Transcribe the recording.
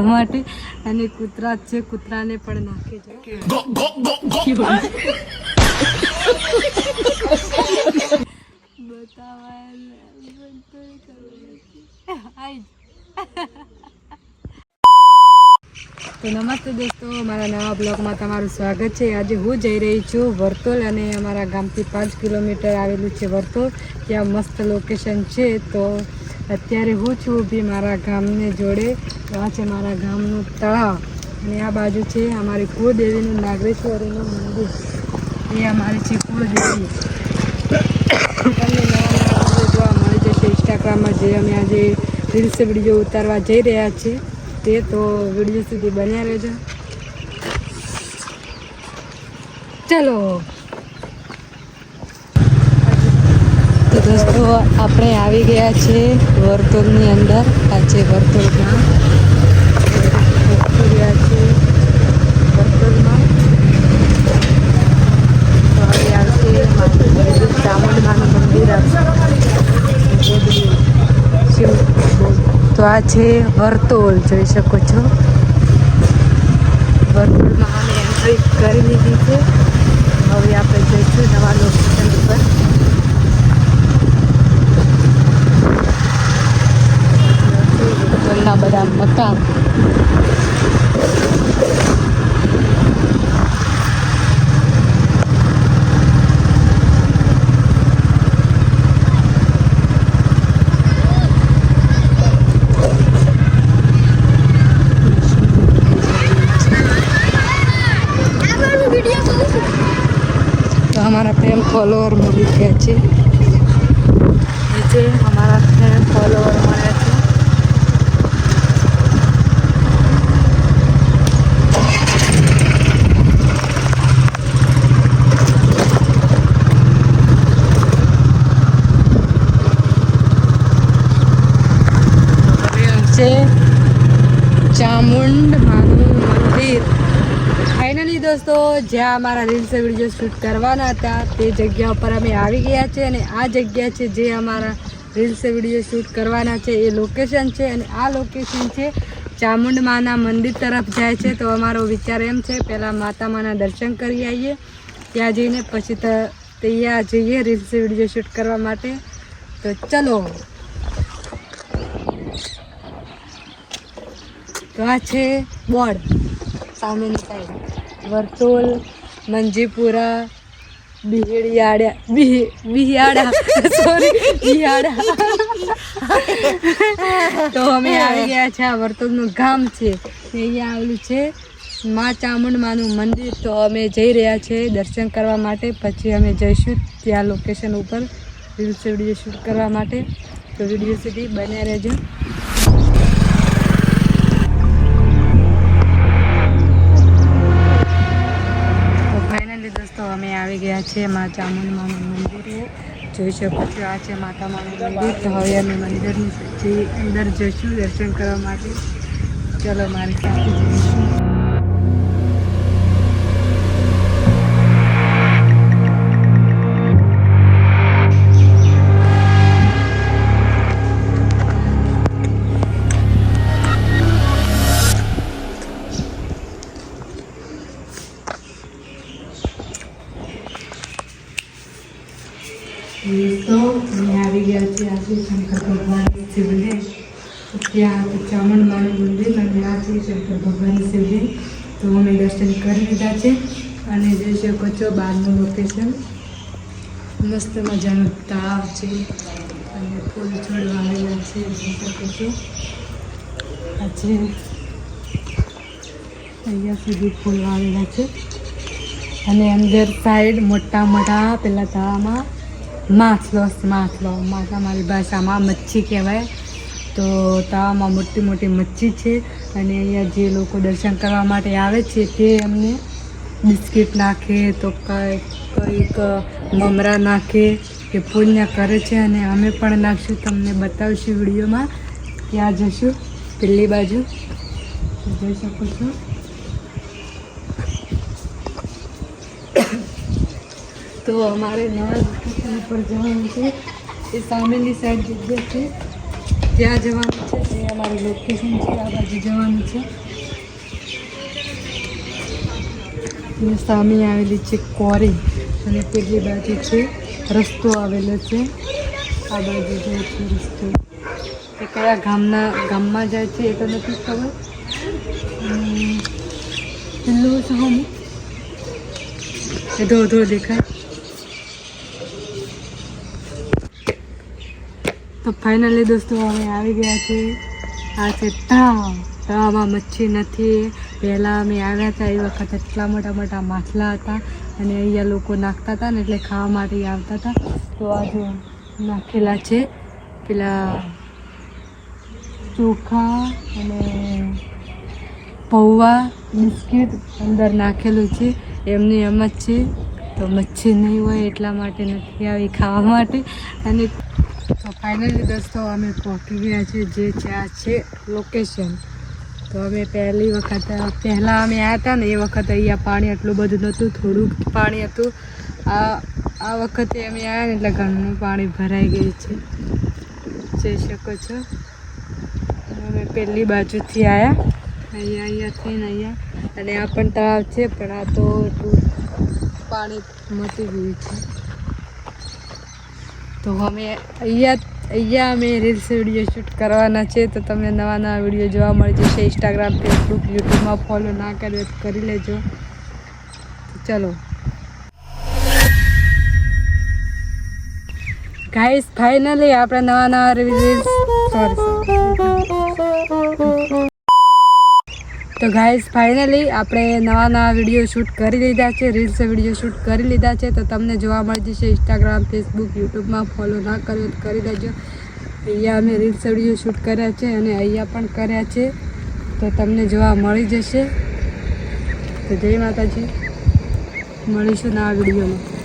માટે અને કૂતરા છે, કૂતરાને પણ નાખી જો તો નમસ્તે દોસ્તો, મારા નવા બ્લોગમાં તમારું સ્વાગત છે। આજે હું જઈ રહી છું વર્તોલ અને અમારા ગામથી 5 કિલોમીટર આવેલું છે વર્તોલ। ત્યાં મસ્ત લોકેશન છે। તો અત્યારે હું છું ઊભી મારા ગામને જોડે। આ છે મારા ગામનું તળાવ અને આ બાજુ છે અમારી કુળદેવીનું નાગેશ્વરીનું મંદિર। એ અમારી છે કુળદેવી। તમને નવા નવા વિડીયો જોવા મળી જશે ઇન્સ્ટાગ્રામમાં, જે અમે આજે રીલ્સ વિડીયો ઉતારવા જઈ રહ્યા છીએ તે। તો વિડીયો સુધી બન્યા રહેજો। ચલો તો દોસ્તો, આપણે આવી ગયા છે વર્તોલની અંદર। આ છે વર્તોલ ગામ, ગયા છે વર્તોલમાં। તો હવે આવશે ચામુંડમાનું મંદિર આવશે। તો આ છે વર્તોલ, જોઈ શકો છો। વર્તોલમાં અમે એન્ટ્રી કરી લીધી છે। હવે આપણે જઈશું નવા લોકેશન ઉપર। વર્તોલના બધા મકાન, हमारा फैन फॉलोअर मिल गया है। नीचे हमारा फैन फॉलोअर મળ્યા છે। છે ચામુંડમાનું મંદિર। ફાઇનલી દોસ્તો, જ્યાં અમારા રીલ્સ વિડીયો શૂટ કરવાના હતા તે જગ્યા ઉપર અમે આવી ગયા છે। અને આ જગ્યા છે જે અમારા રીલ્સ વિડીયો શૂટ કરવાના છે એ લોકેશન છે। અને આ લોકેશન છે ચામુંડમાના મંદિર તરફ જાય છે। તો અમારો વિચાર એમ છે પહેલાં માતામાના દર્શન કરી આવીએ, ત્યાં જઈને પછી ત્યાં જઈએ રીલ્સ વિડીયો શૂટ કરવા માટે। તો ચલો। તો આ છે બોર્ડ સામેની સાઈડ, વર્તોલ, મંજીપુરા, બિહાડા તો અમે આવી ગયા છે। આ વર્તોલનું ગામ છે, અહીંયા આવેલું છે મા ચામુંડમાનું મંદિર। તો અમે જઈ રહ્યા છીએ દર્શન કરવા માટે, પછી અમે જઈશું ત્યાં લોકેશન ઉપર રીલ્સ વિડીયો શૂટ કરવા માટે। તો વિડીયો સુધી બન્યા રહેજો। તો અમે આવી ગયા છે મા ચામુંડમાનું મંદિરે, જોઈ શકો છો। આ છે માતામાનું મંદિર। તો હવે અમે મંદિરની અંદર જઈશું દર્શન કરવા માટે। ચલો મારી સાથે જઈશું। તો અમે આવી ગયા છીએ આજે શંકર ભગવાનની શિવલિંગ। ત્યાં ચામુંડમાનું મંદિર અને આ છે શંકર ભગવાનની શિવલિંગ। તો અમે દર્શન કરી લીધા છે અને જોઈ શકો છો બહારનું લોકેશન, મસ્ત મજાનું તળાવ છે અને ફૂલ છોડ વાવેલા છે, જોઈ શકો છો। આ છે અહીંયા સુધી ફૂલ વાવેલા છે અને અંદર સાઈડ મોટા મોટા પેલા તળાવમાં માછલો અમારી ભાષામાં મચ્છી કહેવાય। તો તળાવમાં મોટી મોટી મચ્છી છે અને અહીંયા જે લોકો દર્શન કરવા માટે આવે છે તે અમને બિસ્કિટ નાખે, તો કંઈક મમરા નાખે કે પુણ્ય કરે છે। અને અમે પણ નાખશું, તમને બતાવશું વિડીયોમાં। ત્યાં જશું પેલી બાજુ, જોઈ શકો છો। તો અમારે નવા લોકેશન ઉપર જવાનું છે। એ સામેની સાઈડ જગ્યા છે। ત્યાં જવાનું છે, તે અમારું લોકેશન છે, આ બાજુ જવાનું છે. અને સામે આવેલી છે કોરી અને પેલી બાજુ છે રસ્તો આવેલો છે. આ બાજુ જાય છે રસ્તો, એ કયા ગામમાં જાય છે એ તો નથી ખબર. પેલું સામે એ ધો દેખાય. તો ફાઇનલી દોસ્તો અમે આવી ગયા છે. આ છે તળાવમાં મચ્છી નથી. પહેલાં અમે આવ્યા હતા એ વખત એટલા મોટા મોટા માછલા હતા અને અહીંયા લોકો નાખતા હતા ને એટલે ખાવા માટે આવતા હતા. તો આ જો નાખેલા છે પેલા ચોખા અને પૌવા બિસ્કિટ અંદર નાખેલું છે. એમની એમ જ છે. તો મચ્છી નહીં હોય એટલા માટે નથી આવી ખાવા માટે. અને તો ફાઇનલી દોસ્તો અમે પહોંચી ગયા છે, જે છે આ છે લોકેશન. તો અમે પહેલાં અમે આવ્યા હતા ને એ વખતે અહીંયા પાણી એટલું બધું નહોતું, થોડુંક પાણી હતું. આ વખતે અમે આવ્યા ને એટલે ઘરનું પાણી ભરાઈ ગયું છે, જોઈ શકો છો. અમે પહેલી બાજુથી આવ્યા, અહીંયાથી ને અહીંયા. અને આ પણ તળાવ છે, પણ આ તો એટલું પાણી મટી ગયું છે. તો અમે અહીંયા અમે રીલ્સ વિડીયો શૂટ કરવાના છે. તો તમને નવા વિડીયો જોવા મળી જશે. ઇન્સ્ટાગ્રામ, ફેસબુક, યુટ્યુબમાં ફોલો ના કર્યો તો કરી લેજો. ચલો ગાઈસ, ફાઇનલી આપણે નવા રીલ્સ તો ગાઈસ ફાઇનલી આપણે નવા વિડીયો શૂટ કરી લીધા છે, રીલ્સ વિડીયો શૂટ કરી લીધા છે. તો તમને જોવા મળી જશે ઇન્સ્ટાગ્રામ, ફેસબુક, યુટ્યુબમાં ફોલો ના કર્યો તો કરી દેજો. અહીંયા અમે રીલ્સ વિડીયો શૂટ કર્યા છે અને અહીંયા પણ કર્યા છે. તો તમને જોવા મળી જશે. તો જય માતાજી, મળીશું નવા વિડીયોમાં.